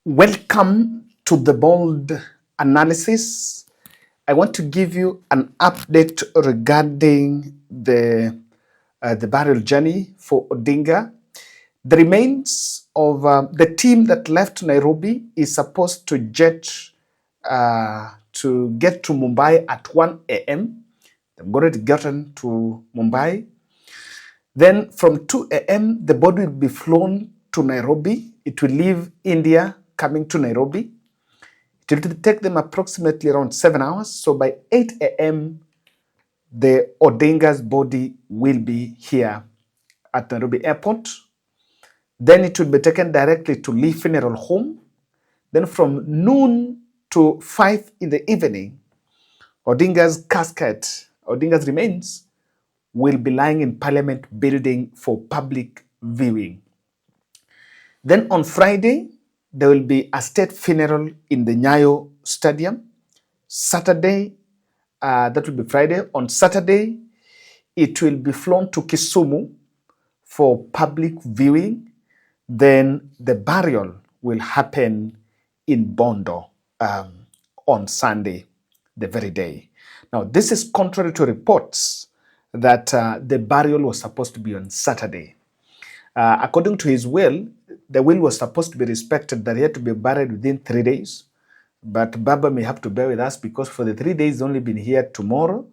Welcome to the Bold Analysis. I want to give you an update regarding the burial journey for Odinga. The remains of the team that left Nairobi is supposed to get to Mumbai at 1 a.m. They've already gotten to Mumbai. Then from 2 a.m., the body will be flown to Nairobi. It will leave India, coming to Nairobi. It will take them approximately around 7 hours. So by 8 a.m., the Odinga's body will be here at Nairobi Airport. Then it will be taken directly to Lee Funeral Home. Then from noon to 5 in the evening, Odinga's remains will be lying in Parliament Building for public viewing. Then on Friday, there will be a state funeral in the Nyayo Stadium. Saturday, that will be Friday. On Saturday, it will be flown to Kisumu for public viewing. Then the burial will happen in Bondo on Sunday, the very day. Now, this is contrary to reports that the burial was supposed to be on Saturday. According to his will, the will was supposed to be respected, that he had to be buried within 3 days. But Baba may have to bear with us because for the 3 days, he's only been here tomorrow,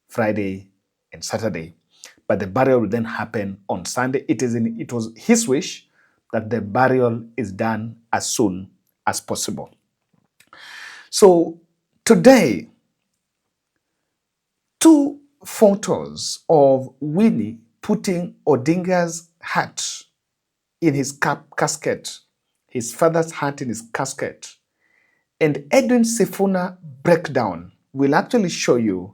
Friday, and Saturday. But the burial will then happen on Sunday. It was his wish that the burial is done as soon as possible. So today, 2 photos of Winnie putting Odinga's hat in his casket, his father's hat in his casket, and Edwin Sifuna breakdown will actually show you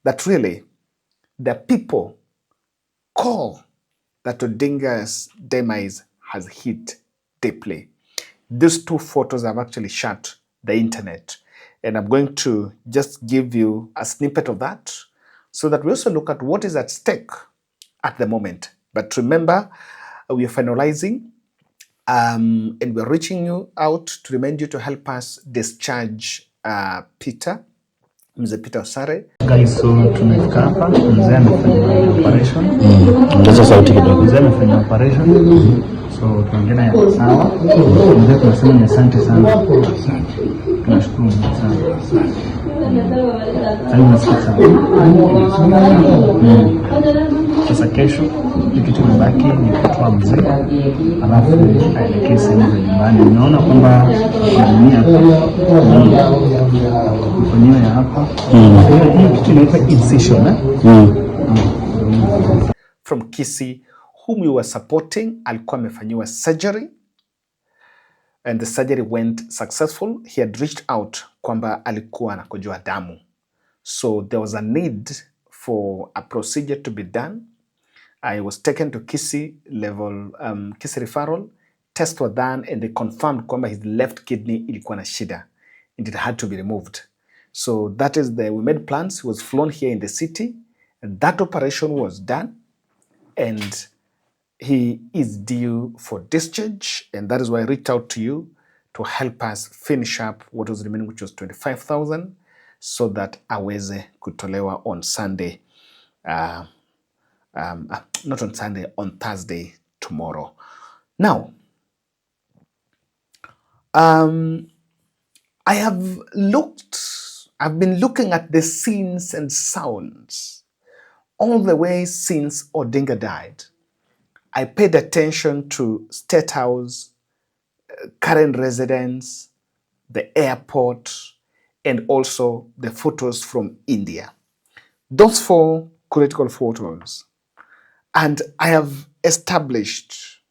that really the people call that Odinga's demise has hit deeply. These 2 photos have actually shut the internet, and I'm going to just give you a snippet of that so that we also look at what is at stake at the moment. But remember, we are finalizing and we're reaching you out to remind you to help us discharge Peter, Mzee Peter Osare. Guys, so tumefika hapa, mzee amefanya operation. Ongeza sauti kidogo. Mzee amefanya operation. So tunaendelea ya sawa. Mzee tunasema ni asante sana. Tunashukuru sana. Sasa kesho kitu kimebaki ni kutoa mzee, alafu aelekee sehemu za nyumbani. Unaona kwamba dunia dunia ya hapa hii kitu inaitwa incision from Kisii, whom we were supporting. Alikuwa amefanyiwa surgery and the surgery went successful. He had reached out kwamba alikuwa anakojoa damu, so there was a need for a procedure to be done. I was taken to Kisii Kisii referral. Tests were done and they confirmed kwamba his left kidney ilikuwa na shida and it had to be removed. So that is we made plans. He was flown here in the city and that operation was done and he is due for discharge, and that is why I reached out to you to help us finish up what was remaining, which was 25,000, so that aweze kutolewa on Sunday. Not on Sunday, on Thursday, tomorrow. Now, I've been looking at the scenes and sounds all the way since Odinga died. I paid attention to State House, current residence, the airport, and also the photos from India. Those 4 critical photos. And I have established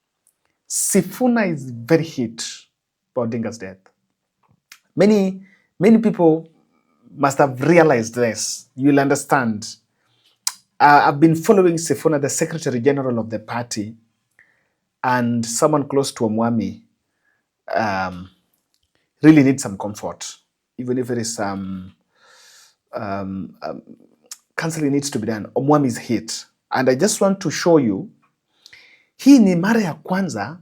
Sifuna is very hit by Odinga's death. Many people must have realized this. You'll understand. I've been following Sifuna, the Secretary General of the party, and someone close to Omwami really needs some comfort, even if it is counseling needs to be done. Omwami is hit. And I just want to show you, hii ni mara ya kwanza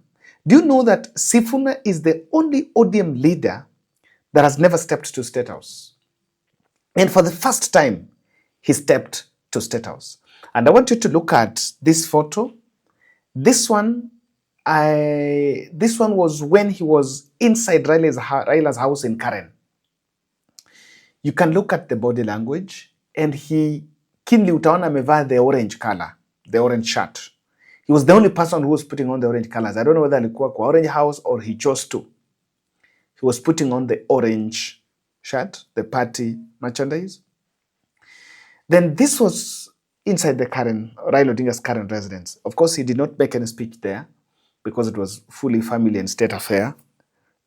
Do you know that Sifuna is the only ODM leader that has never stepped to State House? And for the first time, he stepped to State House. And I want you to look at this photo. This one was when he was inside Raila's house in Karen. You can look at the body language, and he keenly utaona amevaa the orange color, the orange shirt. He was the only person who was putting on the orange colors. I don't know whether alikuwa kwa Orange House or he chose to. He was putting on the orange shirt, the party merchandise. Then this was inside the Raila Odinga's current residence. Of course, he did not make any speech there because it was fully family and state affair,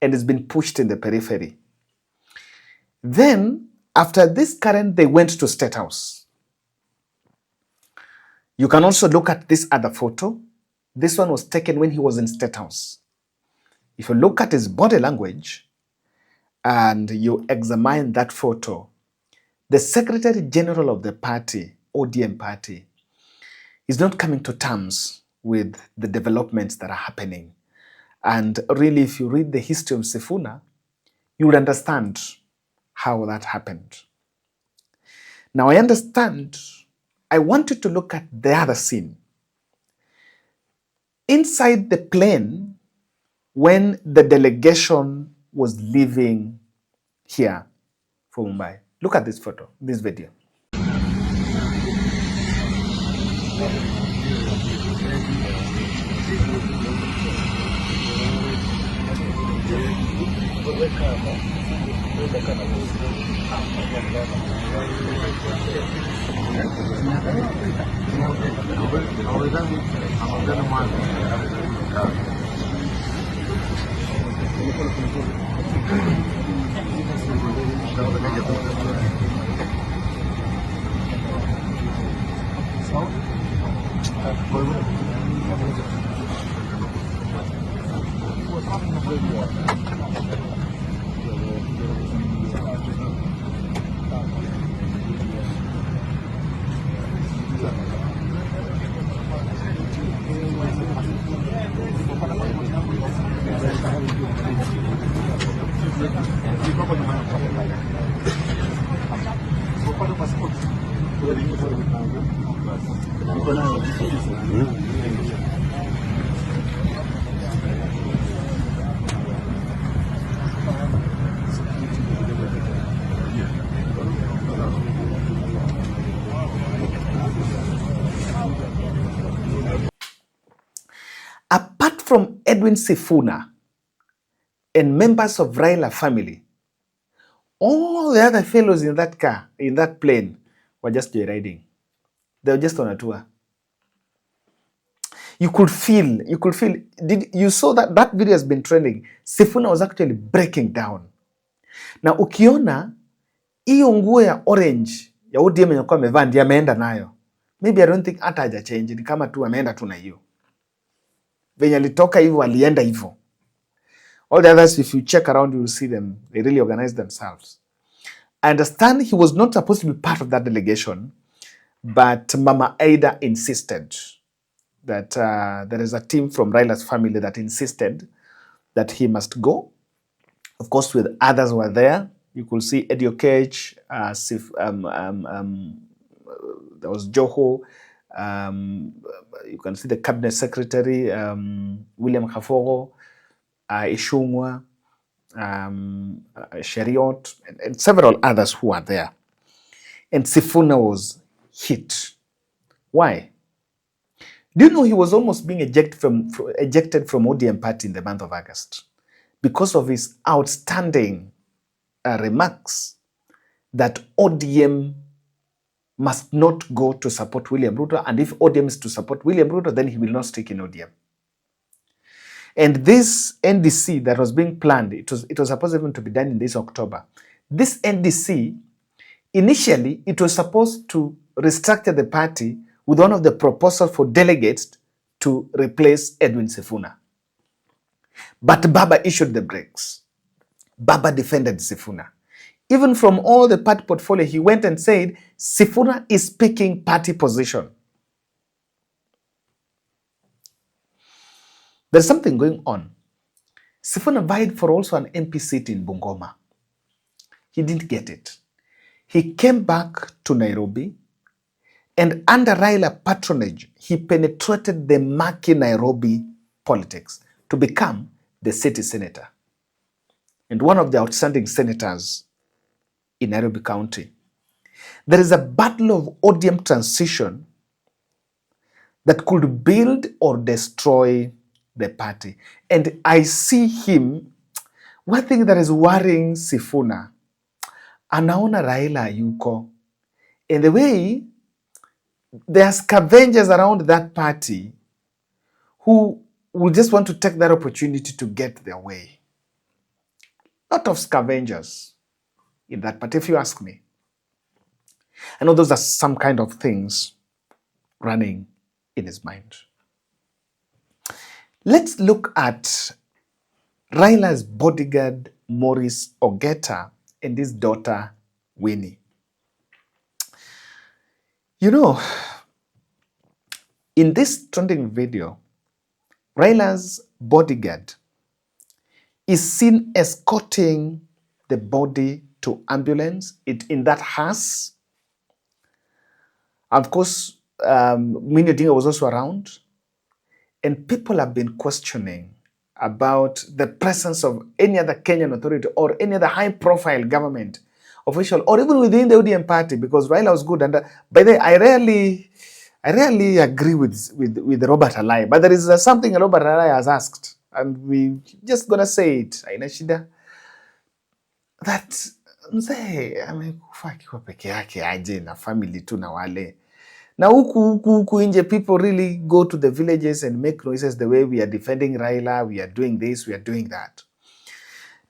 and it's been pushed in the periphery. Then, after this Karen, they went to State House. You can also look at this other photo. This one was taken when he was in State House. If you look at his body language and you examine that photo, the Secretary General of the party, ODM party, is not coming to terms with the developments that are happening. And really, if you read the history of Sifuna, you will understand how that happened. Now, I want you to look at the other scene. Inside the plane, when the delegation was leaving here for Mumbai. Look at this photo, this video. Apart from Edwin Sifuna and members of Raila family, all the other fellows in that car, in that plane, were just joyriding. They were just on a tour. You could feel, you saw that video has been trending. Sifuna was actually breaking down. Na ukiona, hiyo nguo ya orange, ya ODM yenye kwa amevaa ndiye ameenda nayo. Maybe I don't think hata haja change, ni kama tu ameenda tu na hiyo. Venye alitoka hivyo, alienda hivyo. All the others, if you check around, you will see them. They really organize themselves. I understand he was not supposed to be part of that delegation, but Mama Aida insisted that there is a team from Raila's family that insisted that he must go. Of course, with others were there. You could see Eddie Okech, there was Joho. You can see the cabinet secretary, William Kaforo, Ishungwa, Sheriot, and several others who are there. And Sifuna was hit. Why? Do you know he was almost being ejected from ODM party in the month of August because of his outstanding remarks that ODM must not go to support William Ruto, and if ODM is to support William Ruto, then he will not stick in ODM. And this NDC that was being planned, it was supposed even to be done in this October. This NDC, initially, it was supposed to restructure the party with one of the proposals for delegates to replace Edwin Sifuna. But Baba issued the brakes. Baba defended Sifuna. Even from all the party portfolio, he went and said, Sifuna is picking party position. There's something going on. Sifuna vied for also an MP seat in Bungoma. He didn't get it. He came back to Nairobi, and under Raila patronage, he penetrated the murky Nairobi politics to become the city senator and one of the outstanding senators in Nairobi County. There is a battle of odium transition that could build or destroy the party. And I see him, one thing that is worrying Sifuna, anaona Raila yuko. In the way, there are scavengers around that party who will just want to take that opportunity to get their way. Lot of scavengers in that party, if you ask me. I know those are some kind of things running in his mind. Let's look at Raila's bodyguard, Maurice Ogeta, and his daughter, Winnie. You know, in this trending video, Raila's bodyguard is seen escorting the body to ambulance in that hearse. Of course, Winnie Odinga was also around, and people have been questioning about the presence of any other Kenyan authority or any other high-profile government official, or even within the ODM party, because Raila was good. And by the way, I rarely agree with Robert Alai, but there is something Robert Alai has asked, and we just gonna say it. Aina shida that mzee amekufa akiwa peke yake aje na family tu na wale. Na huku nje, people really go to the villages and make noises the way we are defending Raila, we are doing this, we are doing that.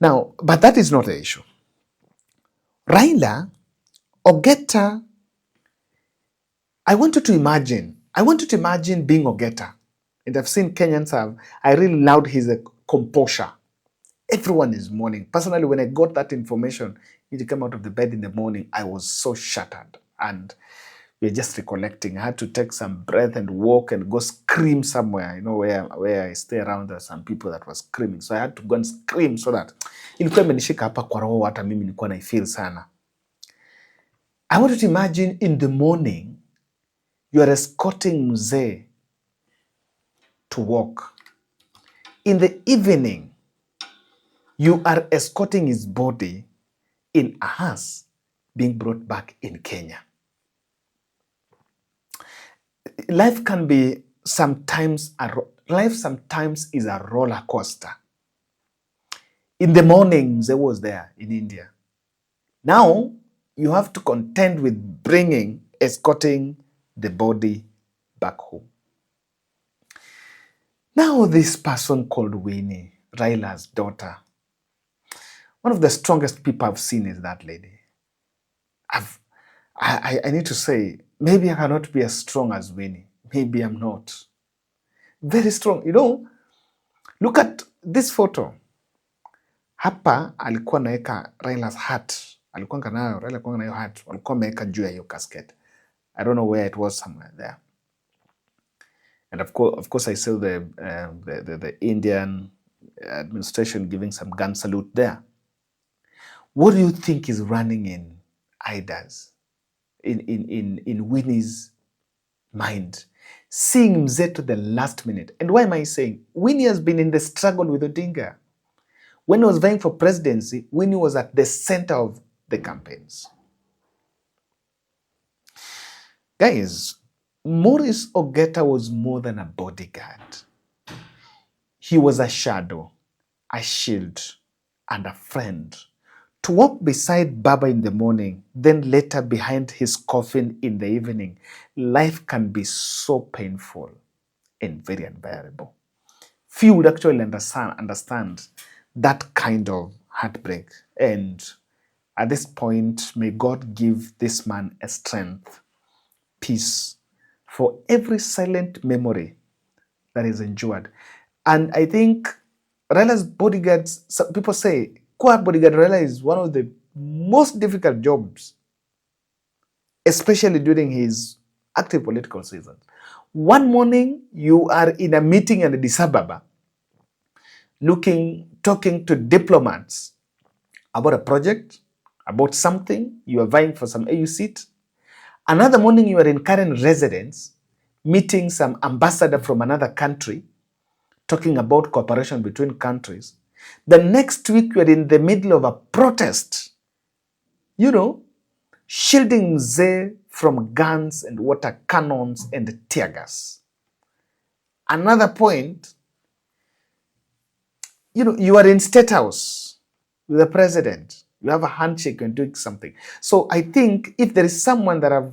Now, but that is not the issue. Raila, Ogeta, I want you to imagine being Ogeta. And I've seen Kenyans I really loved his composure. Everyone is mourning. Personally, when I got that information, to come out of the bed in the morning, I was so shattered. And we're just recollecting. I had to take some breath and walk and go scream somewhere. You know, where I stay around, there are some people that were screaming. So I had to go and scream so that ilikuwa imenishika hapa kwa roho, hata mimi nilikuwa naifeel sana. I want you to imagine in the morning, you are escorting mzee to walk. In the evening, you are escorting his body in a hearse being brought back in Kenya. Life sometimes is a roller coaster. In the morning, Mzee was there in India. Now, you have to contend with escorting the body back home. Now, this person called Winnie, Raila's daughter, one of the strongest people I've seen is that lady. I need to say, maybe I cannot be as strong as Winnie. Maybe I'm not. Very strong. You know, look at this photo. Hapa alikuwa naeka Raila's hat. Alikuwa nayo, Raila alikuwa nayo hat. Alikuwa ameweka juu ya hiyo casket. I don't know where it was, somewhere there. And of course, I saw the Indian administration giving some gun salute there. What do you think is running in Ida's, in Winnie's mind? Seeing Mzee to the last minute. And why am I saying? Winnie has been in the struggle with Odinga. When he was vying for presidency, Winnie was at the center of the campaigns. Guys, Maurice Ogeta was more than a bodyguard. He was a shadow, a shield, and a friend. To walk beside Baba in the morning, then later behind his coffin in the evening, life can be so painful and very unbearable. Few would actually understand that kind of heartbreak. And at this point, may God give this man a strength, peace, for every silent memory that is endured. And I think Raila's bodyguards, some people say, Kuwa bodyguard Raila is one of the most difficult jobs, especially during his active political seasons. One morning, you are in a meeting in Addis Ababa, looking talking to diplomats about a project, about something, you are vying for some AU seat. Another morning, you are in current residence, meeting some ambassador from another country, talking about cooperation between countries. The next week, you are in the middle of a protest, shielding Mzee from guns and water cannons and tear gas. Another point, you are in State House with the president. You have a handshake and doing something. So I think if there is someone that I've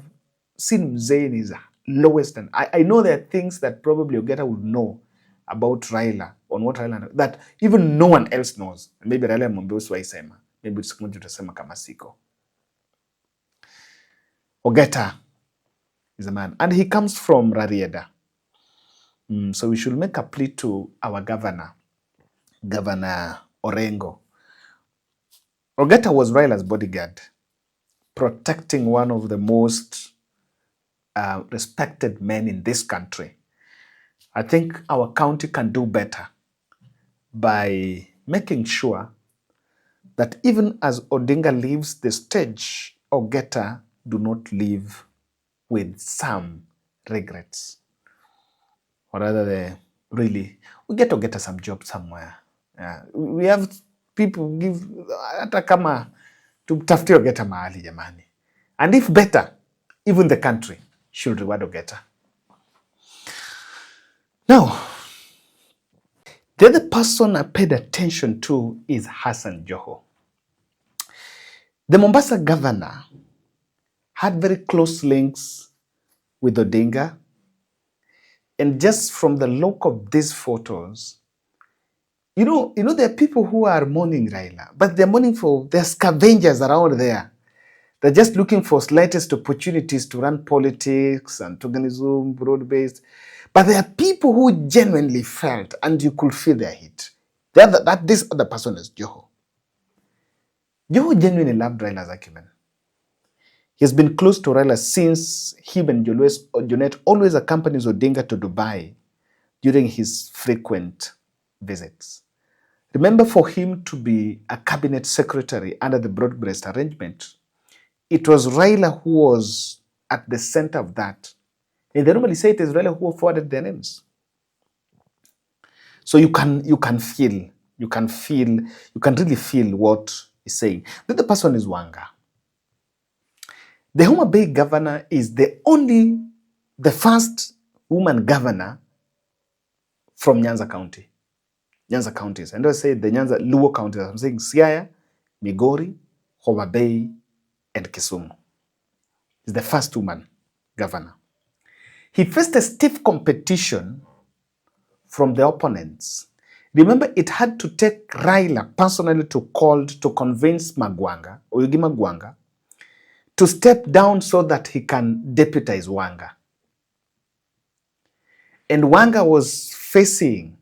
seen Mzee in his lowest, and I know there are things that probably Ogeta would know about Raila, on what Raila, that even no one else knows. Maybe Raila Mombeus waisema. Maybe siku moja tutasema kama siko. Ogeta is a man. And he comes from Rarieda. So we should make a plea to our governor, Governor Orengo. Ogeta was Raila's bodyguard, protecting one of the most respected men in this country. I think our county can do better by making sure that even as Odinga leaves the stage, Ogeta do not leave with some regrets. Or rather, we get to get some job somewhere. We have people give, hata kama tutafutie Ogeta mahali jamani. And if better, even the country should reward Ogeta. Now, the other person I paid attention to is Hassan Joho. The Mombasa governor had very close links with Odinga. And just from the look of these photos, there are people who are mourning Raila, but they're mourning for their scavengers around there. They're just looking for slightest opportunities to run politics and to organize broad-based. But there are people who genuinely felt, and you could feel their heat. This other person is Joho. Joho genuinely loved Raila's acumen. He has been close to Raila since him and Junet always accompanies Odinga to Dubai during his frequent visits. Remember, for him to be a cabinet secretary under the broad-based arrangement, it was Raila who was at the center of that. And they normally say it is Raila who forwarded their names. So you can really feel what he's saying. The other person is Wanga. The Homa Bay governor is the first woman governor from Nyanza County. Nyanza counties. And I say the Nyanza Luo counties. I'm saying Siaya, Migori, Homa Bay, and Kisumu. He's the first woman governor. He faced a stiff competition from the opponents. Remember, it had to take Raila personally to convince Oyugi Magwanga, to step down so that he can deputize Wanga. And Wanga was facing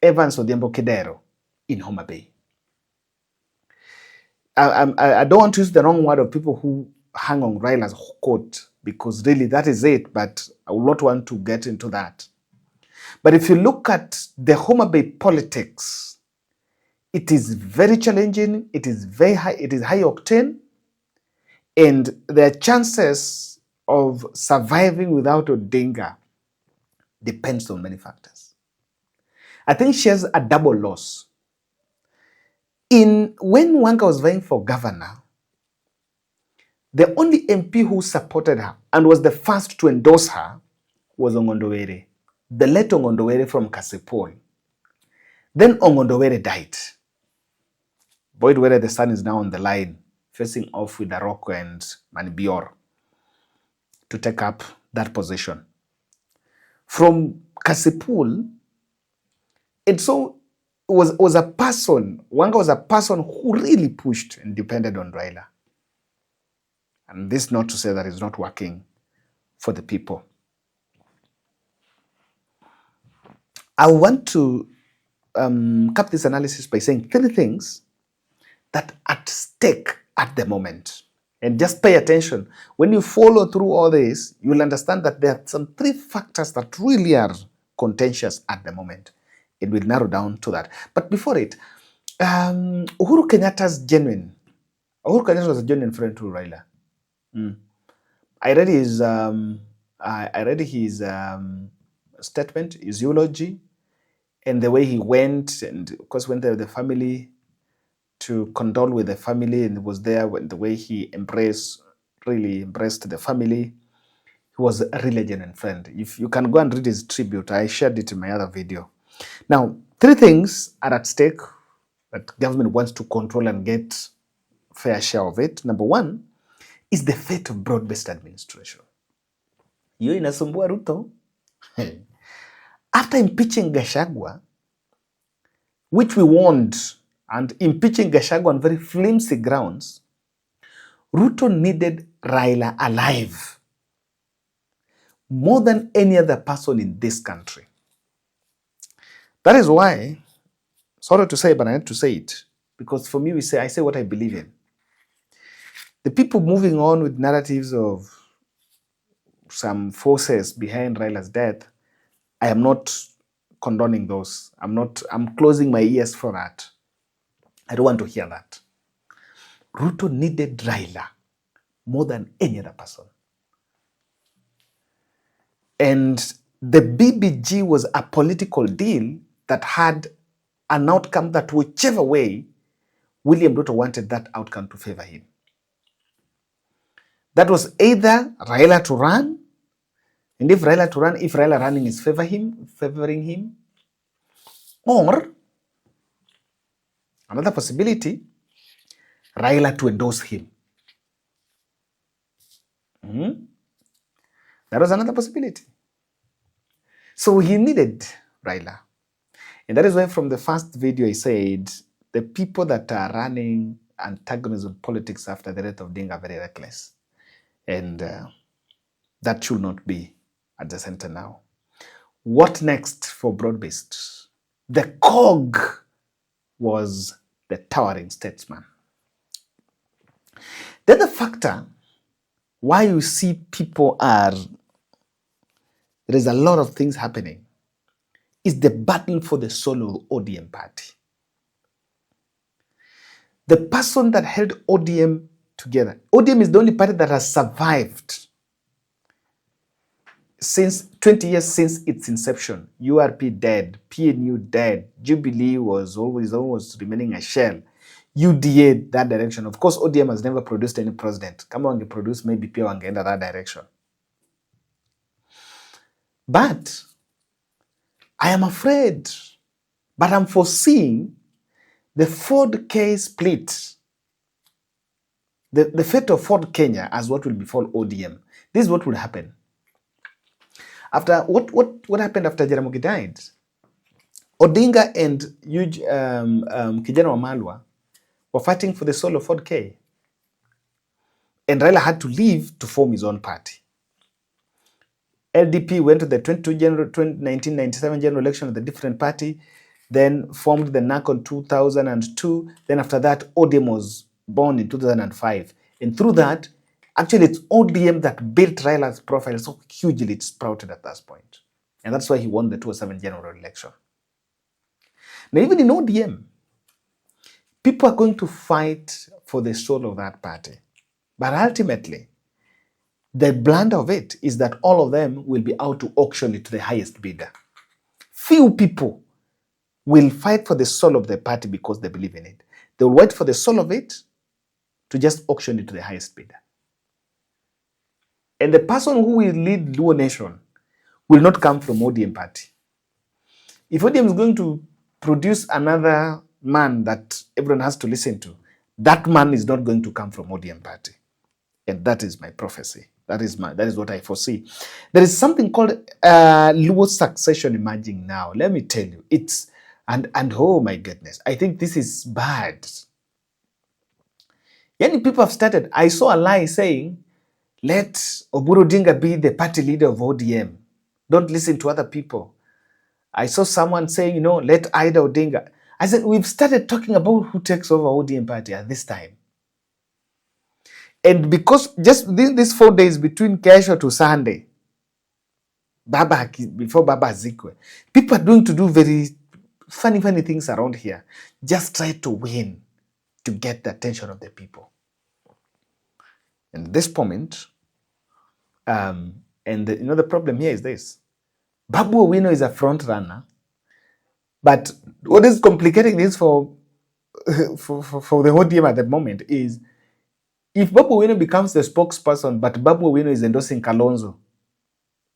Evans Odhiambo Kidero in Homa Bay. I don't want to use the wrong word of people who hang on Raila's coat, because really that is it, but I will not want to get into that. But if you look at the Homa Bay politics, it is very challenging, it is very high, it is high octane, and their chances of surviving without Odinga depends on many factors. I think she has a double loss. When Wanga was vying for governor, the only MP who supported her and was the first to endorse her was Ongondowere, the late Ongondowere from Kasipul. Then Ongondowere died. Boyd Were, the son, is now on the line, facing off with Daroko and Manibior to take up that position. From Kasipul, and so was a person, Wanga was a person who really pushed and depended on Raila. And this not to say that it's not working for the people. I want to cap this analysis by saying 3 things that are at stake at the moment. And just pay attention. When you follow through all this, you'll understand that there are some 3 factors that really are contentious at the moment. it will narrow down to that. But before it, Uhuru Kenyatta was a genuine friend to Raila. I read his statement, his eulogy, and the way he went, and of course went there with the family to condole with the family, and was there when the way he really embraced the family. He was a really genuine friend. If you can go and read his tribute, I shared it in my other video. Now, 3 things are at stake that government wants to control and get fair share of it. Number 1 is the fate of broad-based administration. Hiyo inasumbua Ruto. After impeaching Gachagua, which we warned, and impeaching Gachagua on very flimsy grounds, Ruto needed Raila alive more than any other person in this country. That is why, sorry to say, but I need to say it, because for me, I say what I believe in. The people moving on with narratives of some forces behind Raila's death, I am not condoning those. I'm closing my ears for that. I don't want to hear that. Ruto needed Raila more than any other person. And the BBG was a political deal that had an outcome that whichever way William Ruto wanted that outcome to favor him. That was either Raila to run, and if Raila running is favoring him, or another possibility, Raila to endorse him. That was another possibility. So he needed Raila. And that is why from the first video I said, the people that are running antagonism politics after the death of Odinga are very reckless. And that should not be at the center now. What next for broad-based? The cog was the towering statesman. The other factor why you see there is a lot of things happening, is the battle for the soul of ODM party. The person that held ODM together. ODM is the only party that has survived since 20 years since its inception. URP dead, PNU dead, Jubilee was always remaining a shell. UDA that direction. Of course, ODM has never produced any president. Kama wange produce maybe pia wangeenda that direction. But I am afraid, but I'm foreseeing the Ford K split. The fate of Ford Kenya as what will befall ODM. This is what will happen. After what happened after Jaramogi died? Odinga and Kijana Wamalwa were fighting for the soul of Ford K. And Raila had to leave to form his own party. LDP went to the 1997 general election with a different party, then formed the NAC in 2002. Then after that, ODM was born in 2005. And through that, actually it's ODM that built Raila's profile so hugely it sprouted at that point. And that's why he won the 2007 general election. Now even in ODM, people are going to fight for the soul of that party. But ultimately, the blunder of it is that all of them will be out to auction it to the highest bidder. Few people will fight for the soul of the party because they believe in it. They will wait for the soul of it to just auction it to the highest bidder. And the person who will lead Luo Nation will not come from ODM party. If ODM is going to produce another man that everyone has to listen to, that man is not going to come from ODM party. And that is my prophecy. That is what I foresee. There is something called Luo succession emerging now. Let me tell you, and oh my goodness, I think this is bad. Yani people have started. I saw a lie saying, let Oburu Odinga be the party leader of ODM. Don't listen to other people. I saw someone saying, let Ida Odinga. I said, we've started talking about who takes over ODM party at this time. And because just these 4 days between Kesho to Sunday, before Baba Zikwe, people are going to do very funny things around here. Just try to win to get the attention of the people. And at this moment, the problem here is this. Babu Owino is a front runner, but what is complicating this for the whole team at the moment is if Babu Owino becomes the spokesperson, but Babu Owino is endorsing Kalonzo,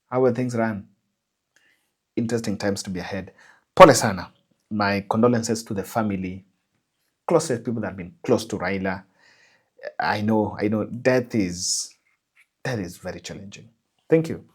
how will things run? Interesting times to be ahead. Pole sana. My condolences to the family, closest people that have been close to Raila. I know, death is very challenging. Thank you.